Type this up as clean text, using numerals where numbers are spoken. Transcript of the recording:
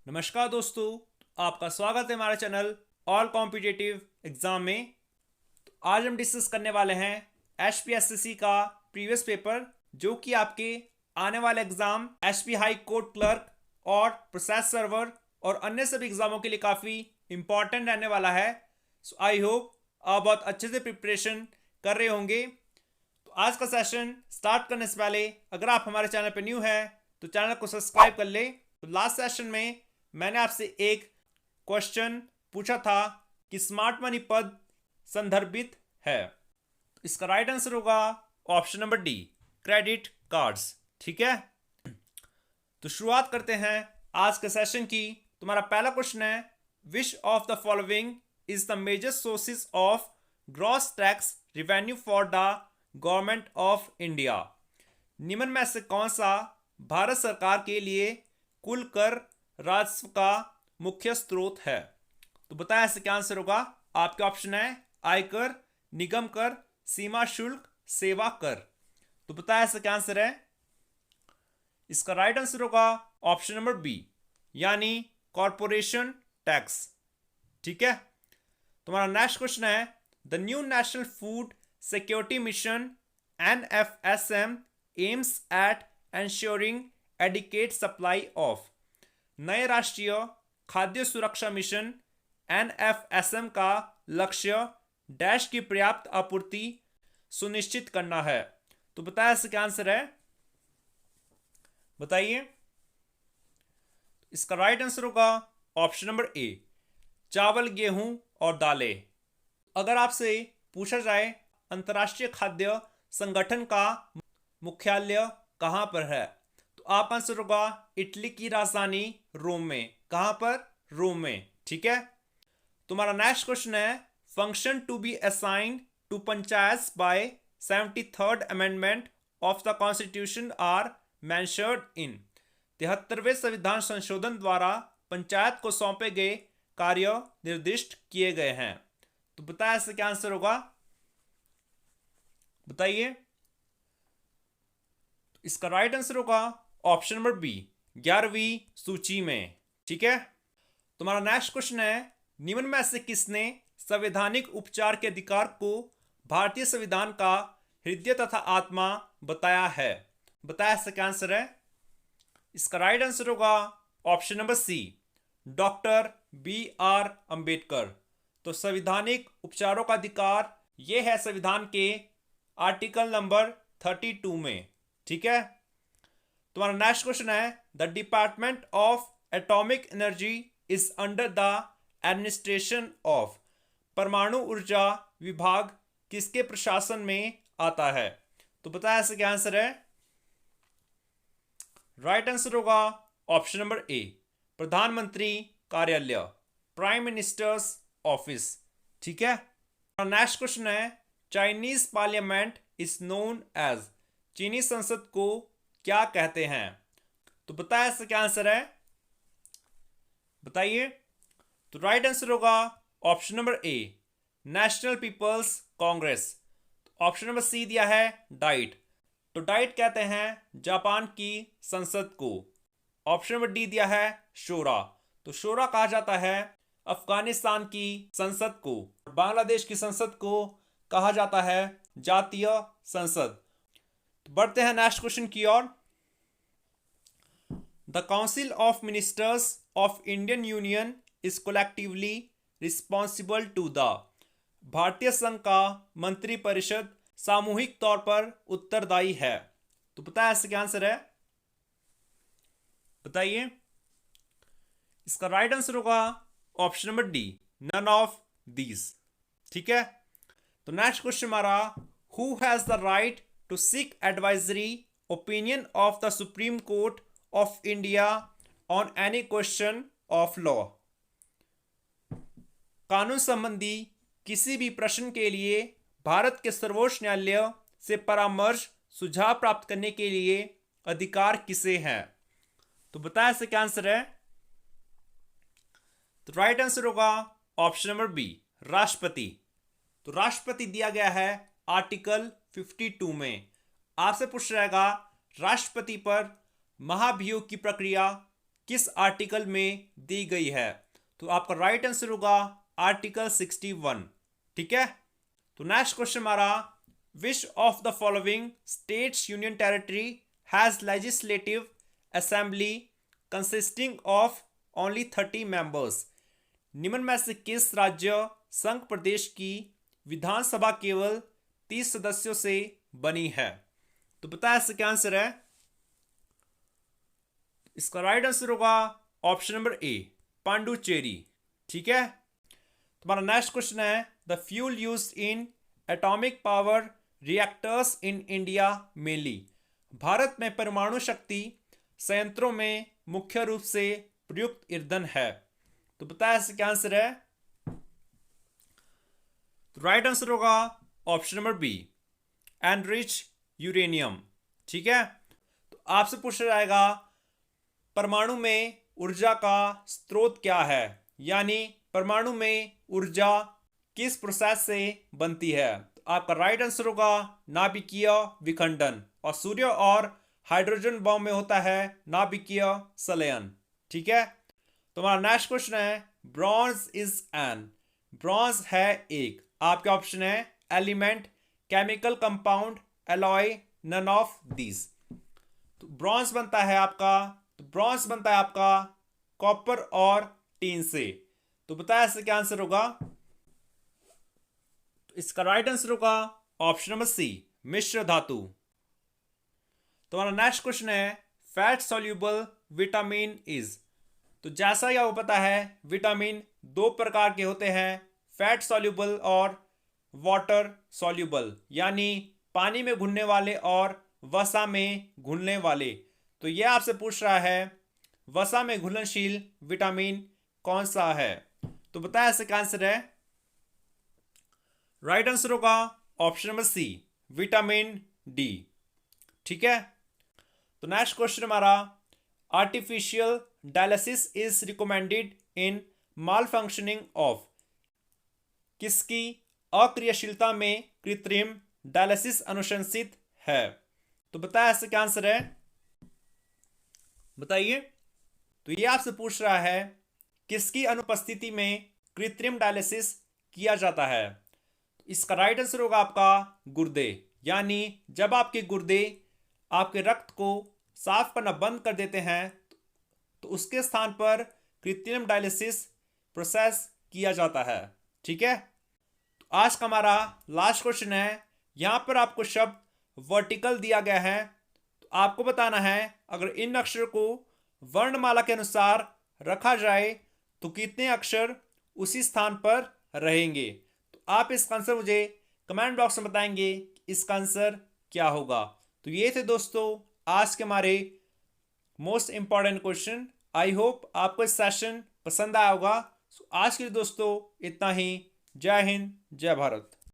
नमस्कार दोस्तों, आपका स्वागत है हमारे चैनल ऑल कॉम्पिटिटिव एग्जाम में। तो आज हम डिस्कस करने वाले हैं HPSCC का प्रीवियस पेपर, जो कि आपके आने वाले exam HP high court clerk और प्रोसेस सर्वर और अन्य सभी एग्जामों के लिए काफ़ी इंपॉर्टेंट रहने वाला है। सो आई होप आप बहुत अच्छे से प्रिपरेशन कर रहे होंगे। तो आज का सेशन स्टार्ट करने से पहले अगर आप हमारे चैनल पर न्यू हैं तो चैनल को सब्सक्राइब कर ले। तो लास्ट सेशन में मैंने आपसे एक क्वेश्चन पूछा था कि स्मार्ट मनी पद संदर्भित है। तो इसका राइट आंसर होगा option number D, credit cards. ठीक है, तो शुरुआत करते हैं आज के सेशन की। तुम्हारा पहला क्वेश्चन है, which of the following is the major sources of gross tax revenue for the government of India. निम्न में से कौन सा भारत सरकार के लिए कुल कर राजस्व का मुख्य स्रोत है? तो बताया इससे क्या आंसर होगा। आपके ऑप्शन है आयकर, निगम कर, सीमा शुल्क, सेवा कर। तो बताया इससे क्या आंसर है। इसका राइट आंसर होगा ऑप्शन नंबर बी, यानी कॉरपोरेशन टैक्स। ठीक है, तुम्हारा नेक्स्ट क्वेश्चन है, the new national food security mission NFSM aims at ensuring adequate supply of. नए राष्ट्रीय खाद्य सुरक्षा मिशन NFSM का लक्ष्य डैश की पर्याप्त आपूर्ति सुनिश्चित करना है। तो बताया इसका क्या आंसर है, बताइए। इसका राइट आंसर होगा ऑप्शन नंबर ए, चावल, गेहूं और दालें। अगर आपसे पूछा जाए अंतर्राष्ट्रीय खाद्य संगठन का मुख्यालय कहां पर है, तो आप आंसर होगा इटली की राजधानी रोम में। कहां पर? रोम में। ठीक है, तुम्हारा नेक्स्ट क्वेश्चन है, function to be assigned to panchayat by 73rd amendment of the constitution are mentioned in. 73वें संविधान संशोधन द्वारा पंचायत को सौंपे गए कार्य निर्दिष्ट किए गए हैं। तो बताया इससे क्या आंसर होगा, बताइए। इसका राइट आंसर होगा ऑप्शन नंबर बी, 11वीं सूची में। ठीक है, तुम्हारा नेक्स्ट क्वेश्चन है, निम्न में से किसने संवैधानिक उपचार के अधिकार को भारतीय संविधान का हृदय तथा आत्मा बताया है? बताया इसका क्या आंसर है। इसका राइट आंसर होगा option number C, doctor BR Ambedkar. तो संवैधानिक उपचारों का अधिकार यह है संविधान के आर्टिकल नंबर 32 में। ठीक है, तुम्हारा नेक्स्ट क्वेश्चन है, the department of atomic energy is under the administration of. परमाणु ऊर्जा विभाग किसके प्रशासन में आता है? तो बताया इसका क्या आंसर है। राइट आंसर होगा ऑप्शन नंबर ए, प्रधानमंत्री कार्यालय, प्राइम मिनिस्टर्स ऑफिस। ठीक है, नेक्स्ट क्वेश्चन है, Chinese parliament is known as. चीनी संसद को क्या कहते हैं? तो बताया इसका क्या आंसर है, बताइए। तो राइट आंसर होगा option number A, national people's congress. Option number C दिया है डाइट। तो डाइट कहते हैं जापान की संसद को। ऑप्शन नंबर डी दिया है शोरा। तो शोरा कहा जाता है अफगानिस्तान की संसद को। बांग्लादेश की संसद को कहा जाता है जातीय संसद। तो बढ़ते हैं नेक्स्ट क्वेश्चन की ओर। The council of ministers of Indian union is collectively responsible to the. भारतीय संघ का मंत्री परिषद सामूहिक तौर पर उत्तरदायी है। तो बताया इसका क्या आंसर है, बताइए। इसका राइट आंसर होगा option number D, none of these. ठीक है, तो नेक्स्ट क्वेश्चन हमारा, who has the right to seek advisory opinion of the Supreme Court of India on any question of law. कानून संबंधी किसी भी प्रश्न के लिए भारत के सर्वोच्च न्यायालय से परामर्श सुझाव प्राप्त करने के लिए अधिकार किसे है? तो बताया इसका क्या आंसर है। तो राइट आंसर होगा ऑप्शन नंबर बी, राष्ट्रपति। तो राष्ट्रपति दिया गया है आर्टिकल 52 में। आपसे पूछ रहेगा राष्ट्रपति पर महाभियोग की प्रक्रिया किस आर्टिकल में दी गई है? तो आपका राइट आंसर होगा आर्टिकल 61। ठीक है। तो नेक्स्ट क्वेश्चन हमारा, विच of the following states union territory has legislative assembly consisting of only 30 members? निम्न में से किस राज्य संघ प्रदेश की विधानसभा केवल 30 सदस्यों से बनी है? तो बताया इसका क्या आंसर है? इसका राइट आंसर होगा ऑप्शन नंबर ए, पांडुचेरी। ठीक है। तुम्हारा नेक्स्ट क्वेश्चन है, the fuel used in atomic power reactors in India mainly? Bharat में परमाणु शक्ति संयंत्रों में मुख्य रूप से प्रयुक्त ईंधन है। तो बताया इसका क्या आंसर है? तो राइट आंसर होगा option number B, enrich uranium. ठीक है। तो आपसे पूछा जाएगा परमाणु में ऊर्जा का स्रोत क्या है, यानी परमाणु में ऊर्जा किस प्रोसेस से बनती है? तो आपका राइट आंसर होगा नाभिकीय विखंडन, और सूर्य और हाइड्रोजन बॉम्ब में होता है नाभिकीय संलयन। ठीक है। तो हमारा नेक्स्ट क्वेश्चन है, ब्रॉन्ज इज एन? ब्रॉन्ज है एक, आपके ऑप्शन है element, chemical compound, alloy, none of these. तो ब्रॉन्ज बनता है आपका कॉपर और टीन से। तो बताया इसका क्या आंसर होगा? तो इसका राइट आंसर होगा ऑप्शन नंबर सी, मिश्र धातु। तो हमारा नेक्स्ट क्वेश्चन है, फैट सॉल्यूबल विटामिन इज? तो जैसा कि आपको पता है विटामिन दो प्रकार के होते हैं, फैट सॉल्यूबल और वाटर सॉल्यूबल, यानी पानी में घुलने वाले और वसा में घुलने वाले। तो यह आपसे पूछ रहा है वसा में घुलनशील विटामिन कौन सा है? तो बताया इसका आंसर है, राइट आंसर होगा option number C, vitamin D. ठीक है। तो नेक्स्ट क्वेश्चन हमारा, artificial dialysis is recommended in malfunctioning of? किसकी अक्रियाशीलता में कृत्रिम डायलिसिस अनुशंसित है? तो बताया इसका क्या आंसर है? बताइए। तो ये आपसे पूछ रहा है किसकी अनुपस्थिति में कृत्रिम डायलिसिस किया जाता है? इसका राइट आंसर होगा आपका गुर्दे, यानी जब आपके गुर्दे आपके रक्त को साफ करना बंद कर देते हैं तो उसके स्थान पर कृत्रिम डायलिसिस प्रोसेस किया जाता है। ठीक है। तो आज का हमारा लास्ट क्वेश्चन है, यहां पर आपको शब्द वर्टिकल दिया गया है। तो आपको बताना है अगर इन अक्षर को वर्णमाला के अनुसार रखा जाए तो कितने अक्षर उसी स्थान पर रहेंगे। तो आप इसका आंसर मुझे कमेंट बॉक्स में बताएंगे इसका आंसर क्या होगा। तो ये थे दोस्तों आज के हमारे most important question. I hope आपको इस सेशन पसंद आया होगा। आज के लिए दोस्तों इतना ही। जय हिंद, जय भारत।